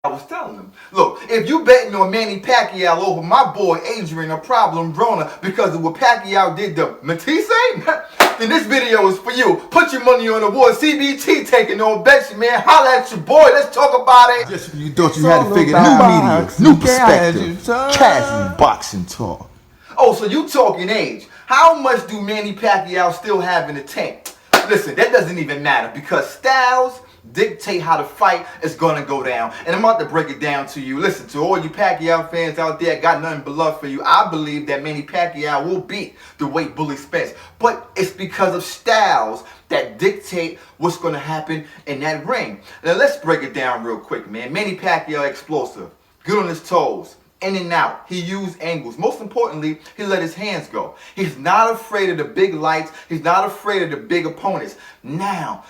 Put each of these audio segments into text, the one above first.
I was telling him, look, if you betting on Manny Pacquiao over my boy Adrian, a problem Broner, because of what Pacquiao did to Matisse, then this video is for you. Put your money on the war. CBT taking on bets, man. Holla at your boy. Let's talk about it. Just when you thought you had to figure new media, new perspective, casual boxing talk. Oh, so you talking age. How much do Manny Pacquiao still have in the tank? Listen, that doesn't even matter because styles dictate how the fight is gonna go down. And I'm about to break it down to you. Listen, to all you Pacquiao fans out there, got nothing but love for you. I believe that Manny Pacquiao will beat the weight bully Spence. But it's because of styles that dictate what's gonna happen in that ring. Now let's break it down real quick, man. Manny Pacquiao explosive, good on his toes, in and out. He used angles. Most importantly, he let his hands go. He's not afraid of the big lights. He's not afraid of the big opponents. Now,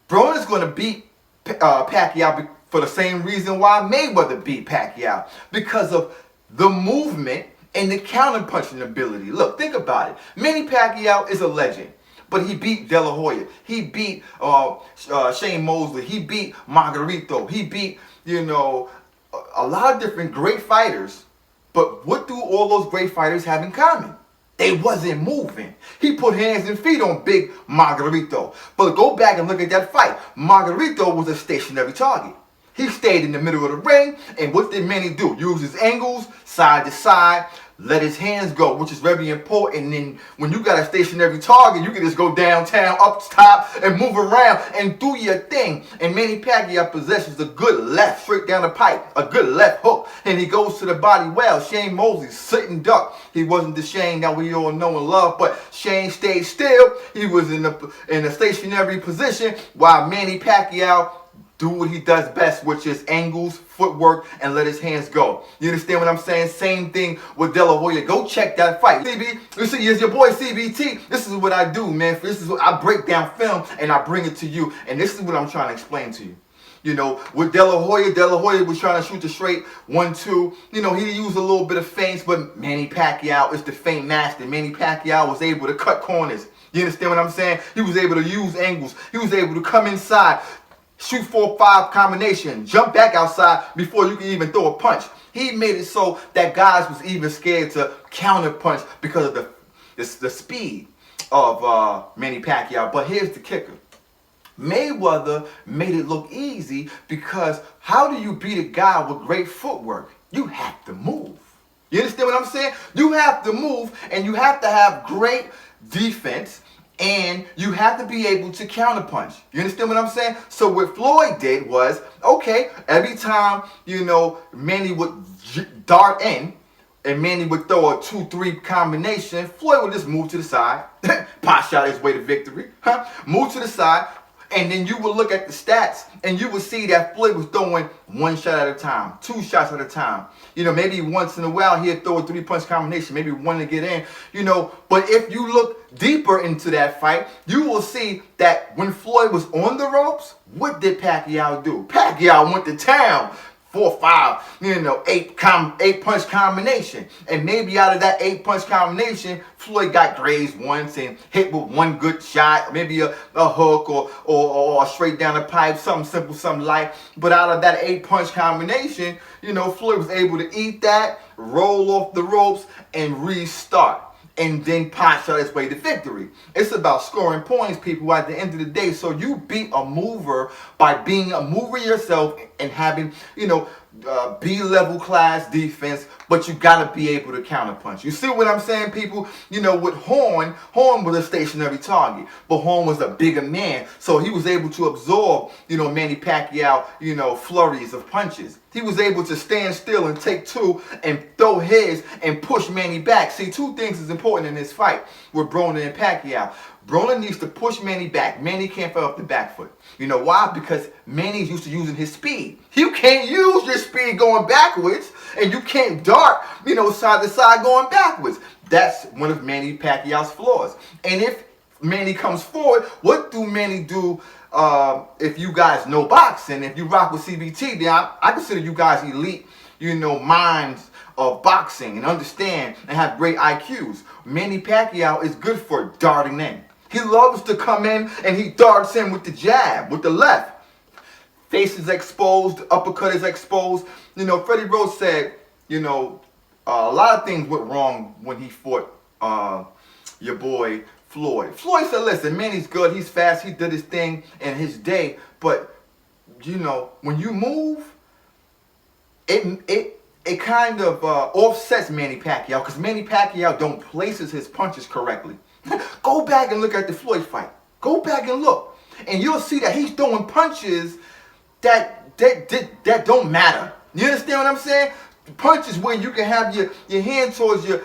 Broner's going to beat Pacquiao for the same reason why Mayweather beat Pacquiao. Because of the movement and the counter-punching ability. Look, think about it. Manny Pacquiao is a legend. But he beat De La Hoya. He beat Shane Mosley. He beat Margarito. He beat, a lot of different great fighters. But what do all those great fighters have in common? They wasn't moving. He put hands and feet on big Margarito. But go back and look at that fight. Margarito was a stationary target. He stayed in the middle of the ring, and what did Manny do? Use his angles, side to side, let his hands go, which is very important. And then when you got a stationary target, you can just go downtown, up top, and move around and do your thing. And Manny Pacquiao possesses a good left, straight down the pipe, a good left hook, and he goes to the body well. Shane Mosley, sitting duck. He wasn't the Shane that we all know and love, but Shane stayed still. He was in a stationary position while Manny Pacquiao do what he does best, which is angles, footwork, and let his hands go. You understand what I'm saying? Same thing with De La Hoya. Go check that fight. CB, you see, it's your boy CBT. This is what I do, man. This is what I break down film and I bring it to you. And this is what I'm trying to explain to you. With De La Hoya was trying to shoot the straight 1-2. He used a little bit of feints, but Manny Pacquiao is the feint master. Manny Pacquiao was able to cut corners. You understand what I'm saying? He was able to use angles. He was able to come inside, shoot 4-5 combination, jump back outside before you can even throw a punch. He made it so that guys was even scared to counter punch because of the speed of Manny Pacquiao. But here's the kicker. Mayweather made it look easy because how do you beat a guy with great footwork? You have to move. You understand what I'm saying? You have to move and you have to have great defense. And you have to be able to counterpunch. You understand what I'm saying? So what Floyd did was, okay, every time, Manny would dart in, and Manny would throw a 2-3 combination, Floyd would just move to the side, pot shot his way to victory, move to the side, and then you would look at the stats, and you would see that Floyd was throwing one shot at a time, 2 shots at a time. Maybe once in a while he'd throw a 3-punch combination, maybe one to get in, But if you look deeper into that fight, you will see that when Floyd was on the ropes, what did Pacquiao do? Pacquiao went to town. 4-5, 8-punch combination. And maybe out of that 8-punch combination, Floyd got grazed once and hit with one good shot, maybe a hook or straight down the pipe, something simple, something light. But out of that 8-punch combination, Floyd was able to eat that, roll off the ropes, and restart. And then pot shot his way to victory. It's about scoring points, people, at the end of the day. So you beat a mover by being a mover yourself and having, B-level class defense, but you got to be able to counterpunch. You see what I'm saying, people? With Horn was a stationary target, but Horn was a bigger man, so he was able to absorb, Manny Pacquiao, flurries of punches. He was able to stand still and take 2 and throw his and push Manny back. See, 2 things is important in this fight with Broner and Pacquiao. Broner needs to push Manny back. Manny can't fight off the back foot. You know why? Because Manny's used to using his speed. You can't use your speed going backwards, and you can't dart, side to side going backwards. That's one of Manny Pacquiao's flaws. And if Manny comes forward, what do Manny do? If you guys know boxing, if you rock with CBT, then I consider you guys elite, minds of boxing and understand and have great IQs. Manny Pacquiao is good for darting in. He loves to come in and he darts in with the jab, with the left. face is exposed, the uppercut is exposed. You know, Freddie Rose said, you know, a lot of things went wrong when he fought your boy Floyd. Floyd said, listen, man, he's good, he's fast, he did his thing in his day, but, you know, when you move, it kind of offsets Manny Pacquiao, because Manny Pacquiao don't places his punches correctly. Go back and look at the Floyd fight. Go back and look, and you'll see that he's throwing punches that don't matter. You understand what I'm saying? Punches where you can have your hand towards your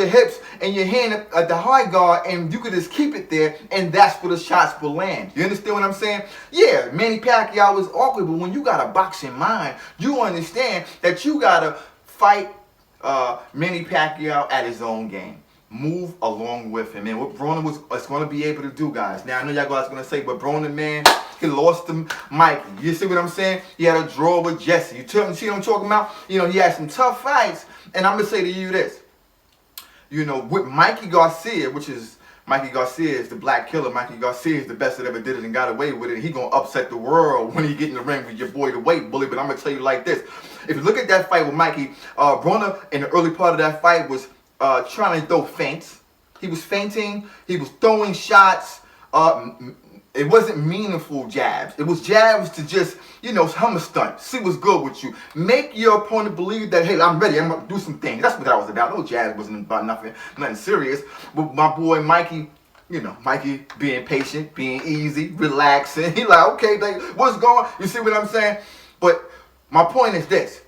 hips and your hand at the high guard, and you can just keep it there, and that's where the shots will land. You understand what I'm saying? Yeah, Manny Pacquiao is awkward, but when you got a boxing mind, you understand that you gotta fight Manny Pacquiao at his own game. Move along with him. And what Broner was going to be able to do, guys. Now, I know y'all guys going to say, but Broner, man, he lost to Mikey. You see what I'm saying? He had a draw with Jesse. You see what I'm talking about? You know, he had some tough fights. And I'm going to say to you this. You know, with Mikey Garcia, Mikey Garcia is the black killer. Mikey Garcia is the best that ever did it and got away with it. He going to upset the world when he get in the ring with your boy, the weight bully. But I'm going to tell you like this. If you look at that fight with Mikey, Broner in the early part of that fight was trying to throw feints. He was feinting. He was throwing shots. It wasn't meaningful jabs. It was jabs to just, you know, hum a stunt. See what's good with you. Make your opponent believe that, hey, I'm ready. I'm going to do some things. That's what that was about. No jabs wasn't about nothing serious. But my boy Mikey, you know, Mikey being patient, being easy, relaxing. He like, okay, like, what's going on? You see what I'm saying? But my point is this.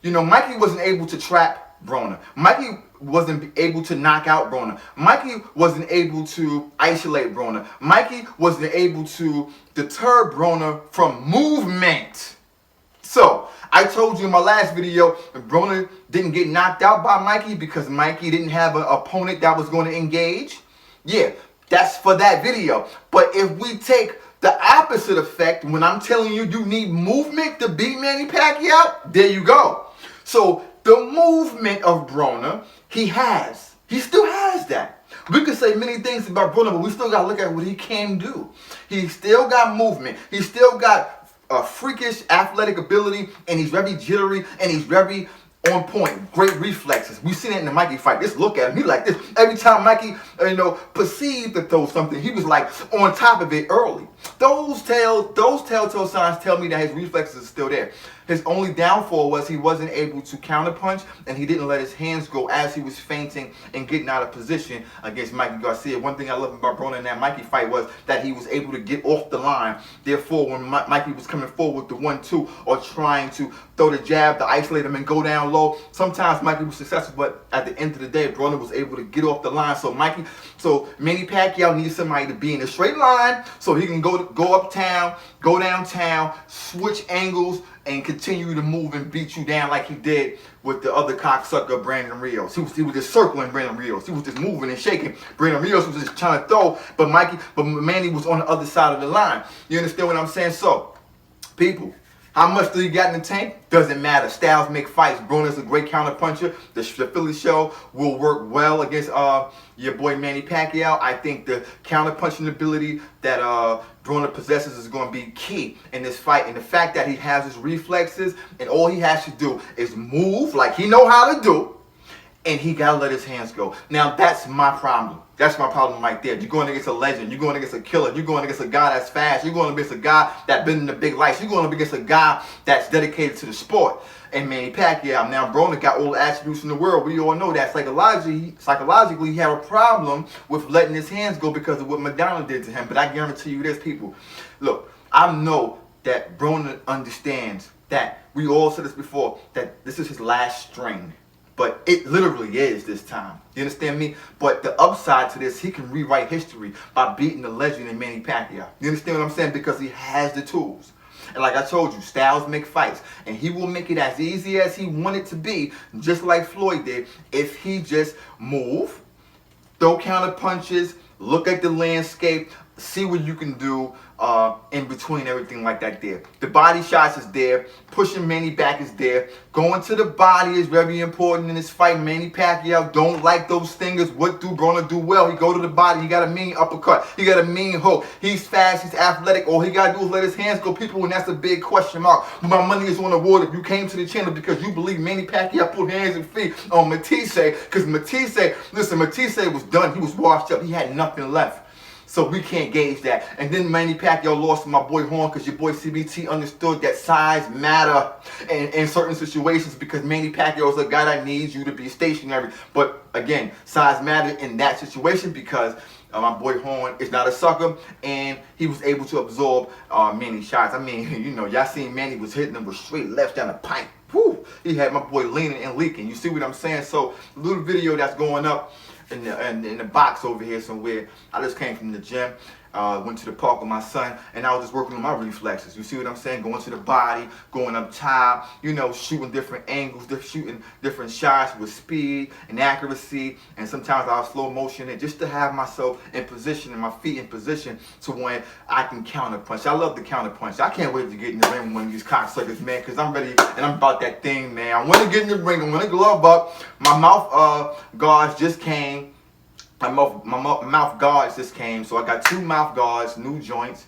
You know, Mikey wasn't able to trap Broner. Mikey wasn't able to knock out Broner. Mikey wasn't able to isolate Broner. Mikey wasn't able to deter Broner from movement. So, I told you in my last video, Broner didn't get knocked out by Mikey because Mikey didn't have an opponent that was going to engage. Yeah, that's for that video. But if we take the opposite effect, when I'm telling you you need movement to beat Manny Pacquiao, there you go. So the movement of Broner, he still has that. We could say many things about Broner, but we still got to look at what he can do. He still got movement. He still got a freakish athletic ability, and he's very jittery, and he's very on point. Great reflexes. We've seen it in the Mikey fight. Just look at him. He like this. Every time Mikey, perceived to throw something, he was like on top of it early. Those telltale signs tell me that his reflexes are still there. His only downfall was he wasn't able to counterpunch, and he didn't let his hands go as he was feinting and getting out of position against Mikey Garcia. One thing I love about Broner in that Mikey fight was that he was able to get off the line. Therefore, when Mikey was coming forward with the 1-2 or trying to throw the jab to isolate him and go down low, sometimes Mikey was successful, but at the end of the day, Broner was able to get off the line. So Manny Pacquiao needs somebody to be in a straight line so he can go uptown, go downtown, switch angles, and continue to move and beat you down like he did with the other cocksucker, Brandon Rios. He was just circling Brandon Rios. He was just moving and shaking. Brandon Rios was just trying to throw, but Manny was on the other side of the line. You understand what I'm saying? So, people, how much do you got in the tank? Doesn't matter. Styles make fights. Broner's a great counterpuncher. The Philly show will work well against your boy Manny Pacquiao. I think the counterpunching ability that Broner possesses is going to be key in this fight. And the fact that he has his reflexes and all he has to do is move like he know how to do, and he got to let his hands go. Now, that's my problem. That's my problem right there. You're going against a legend. You're going against a killer. You're going against a guy that's fast. You're going against a guy that's been in the big lights. You're going up against a guy that's dedicated to the sport. And Manny Pacquiao. Now, Broner got all the attributes in the world. We all know that psychologically he had a problem with letting his hands go because of what Madonna did to him. But I guarantee you this, people. Look, I know that Broner understands that. We all said this before, that this is his last string. But it literally is this time. You understand me? But the upside to this, he can rewrite history by beating the legend in Manny Pacquiao. You understand what I'm saying? Because he has the tools. And like I told you, Styles make fights. And he will make it as easy as he wanted to be, just like Floyd did, if he just move, throw counter punches, look at the landscape, see what you can do in between everything like that there. The body shots is there. Pushing Manny back is there. Going to the body is very important in this fight. Manny Pacquiao don't like those stingers. What do Broner do well? He go to the body. He got a mean uppercut. He got a mean hook. He's fast. He's athletic. All he got to do is let his hands go, people, and that's a big question mark. My money is on the water. If you came to the channel because you believe Manny Pacquiao put hands and feet on Matisse, because Matisse, listen, Matisse was done. He was washed up. He had nothing left. So we can't gauge that. And then Manny Pacquiao lost to my boy Horn because your boy CBT understood that size matter in certain situations, because Manny Pacquiao is a guy that needs you to be stationary. But again, size matter in that situation because my boy Horn is not a sucker, and he was able to absorb Manny's shots. I mean, you know, y'all seen Manny was hitting him with straight left down the pipe. Whew. He had my boy leaning and leaking. You see what I'm saying? So the little video that's going up in the box over here somewhere. I just came from the gym, went to the park with my son, and I was just working on my reflexes. You see what I'm saying? Going to the body, going up top, you know, shooting different angles, shooting different shots with speed and accuracy, and sometimes I'll slow motion it just to have myself in position and my feet in position to when I can counter punch. I love the counter punch. I can't wait to get in the ring with one of these cocksuckers, man, because I'm ready and I'm about that thing, man. I want to get in the ring. I want to glove up. My mouth guards just came. My mouth guards just came, so I got 2 mouth guards, new joints.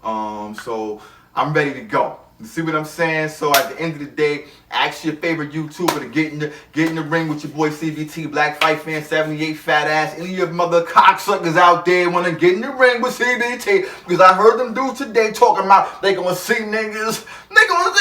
So I'm ready to go. You see what I'm saying? So at the end of the day, ask your favorite YouTuber to get in the ring with your boy CBT, Black Fight Fan 78, fat ass. Any of your mother cocksuckers out there want to get in the ring with CBT? Because I heard them dudes today talking about they gonna see niggas. They gonna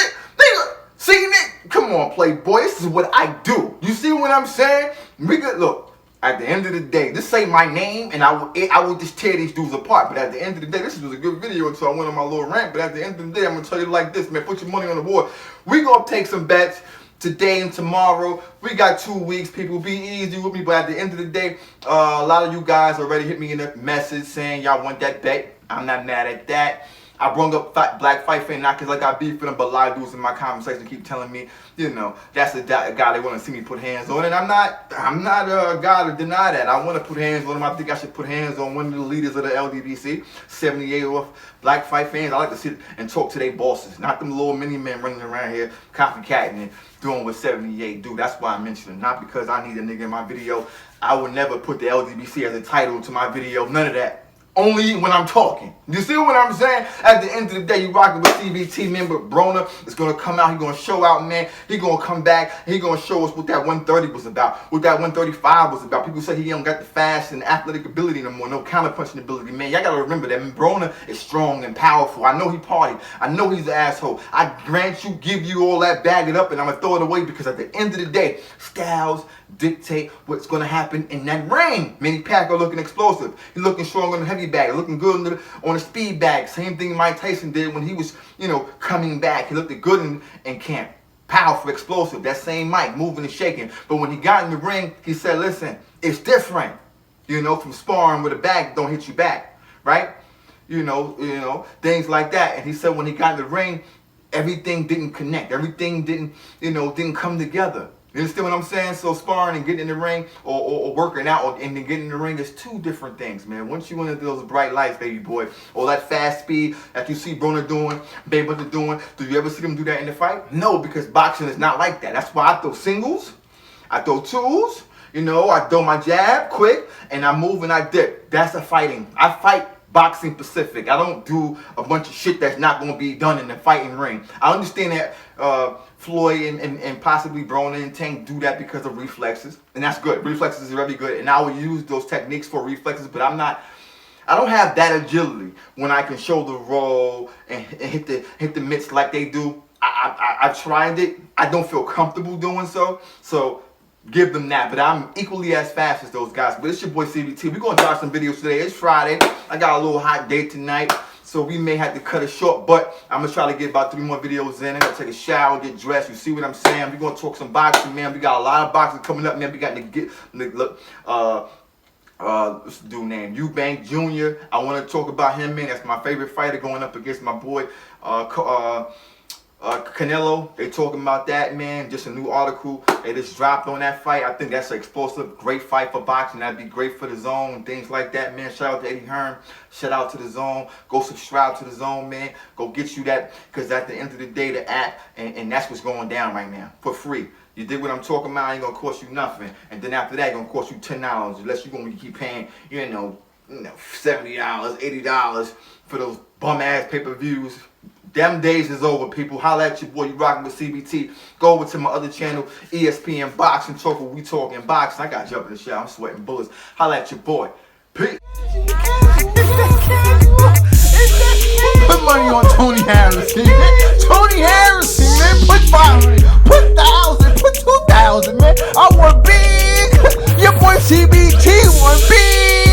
see niggas. Come on, Playboy. This is what I do. You see what I'm saying? We could look. At the end of the day, this ain't my name, and I will just tear these dudes apart. But at the end of the day, this was a good video until I went on my little rant. But at the end of the day, I'm going to tell you like this, man. Put your money on the board. We going to take some bets today and tomorrow. We got 2 weeks, people. Be easy with me. But at the end of the day, a lot of you guys already hit me in a message saying y'all want that bet. I'm not mad at that. I brung up Black Fight Fan not because I got beef with them, but a lot of dudes in my comment section keep telling me, you know, that's a guy they want to see me put hands on. And I'm not a guy to deny that. I want to put hands on him. I think I should put hands on one of the leaders of the LDBC, 78 off Black Fight Fans. I like to sit and talk to their bosses, not them little mini men running around here copycatting and doing what 78 do. That's why I mentioned it, not because I need a nigga in my video. I would never put the LDBC as a title to my video, none of that. Only when I'm talking. You see what I'm saying? At the end of the day, you rocking with CBT member Broner. It's going to come out. He's going to show out, man. He's going to come back. He's going to show us what that 130 was about. What that 135 was about. People say he don't got the fast and athletic ability no more. No counter-punching ability. Man, y'all got to remember that Broner is strong and powerful. I know he party. I know he's an asshole. I grant you, give you all that, bag it up, and I'm going to throw it away because at the end of the day, styles dictate what's going to happen in that ring. Manny Pacquiao looking explosive. He's looking strong on the heavy bag. Looking good on the speed bag. Same thing Mike Tyson did when he was, you know, coming back. He looked good in camp. Powerful, explosive. That same Mike, moving and shaking. But when he got in the ring, he said, listen, it's different. You know, from sparring with a bag don't hit you back. Right? You know, things like that. And he said when he got in the ring, everything didn't connect. Everything didn't come together. You understand what I'm saying? So sparring and getting in the ring or working out and then getting in the ring is 2 different things, man. Once you into those bright lights, baby boy, or that fast speed that you see Broner doing, Baby doing, do you ever see them do that in the fight? No, because boxing is not like that. That's why I throw singles, I throw twos, you know, I throw my jab quick, and I move and I dip. That's a fighting. I fight boxing Pacific. I don't do a bunch of shit that's not going to be done in the fighting ring. I understand that Floyd and possibly Broner and Tank do that because of reflexes, and that's good. Reflexes is very good, and I will use those techniques for reflexes, but I don't have that agility when I can shoulder roll and hit the mitts like they do. I've tried it. I don't feel comfortable doing so. So give them that, but I'm equally as fast as those guys. But it's your boy CBT. We're going to drop some videos today. It's Friday. I got a little hot day tonight, so we may have to cut it short, but I'm going to try to get about 3 more videos in. I'm going to take a shower, get dressed. You see what I'm saying? We're going to talk some boxing, man. We got a lot of boxing coming up, man. We got what's the dude name? Eubank Jr. I want to talk about him, man. That's my favorite fighter going up against my boy, Canelo, they talking about that, man. Just a new article they just dropped on that fight. I think that's an explosive, great fight for boxing. That'd be great for the zone and things like that, man. Shout out to Eddie Hearn. Shout out to the zone. Go subscribe to the zone, man. Go get you that, because at the end of the day, the app, and that's what's going down right now for free. You dig what I'm talking about? Ain't gonna cost you nothing. And then after that, it's gonna cost you $10, unless you're gonna keep paying, $70, $80 for those bum ass pay-per-views. Them days is over, people. Holla at your boy. You rocking with CBT. Go over to my other channel, ESPN Boxing Talk, where we talking boxing. I got to jump in the shower. I'm sweating bullets. Holla at your boy. Peace. Put money on Tony Harrison. Tony Harrison, man. Put 500, put 1,000, put 2,000, man. I want big. Your boy CBT want big.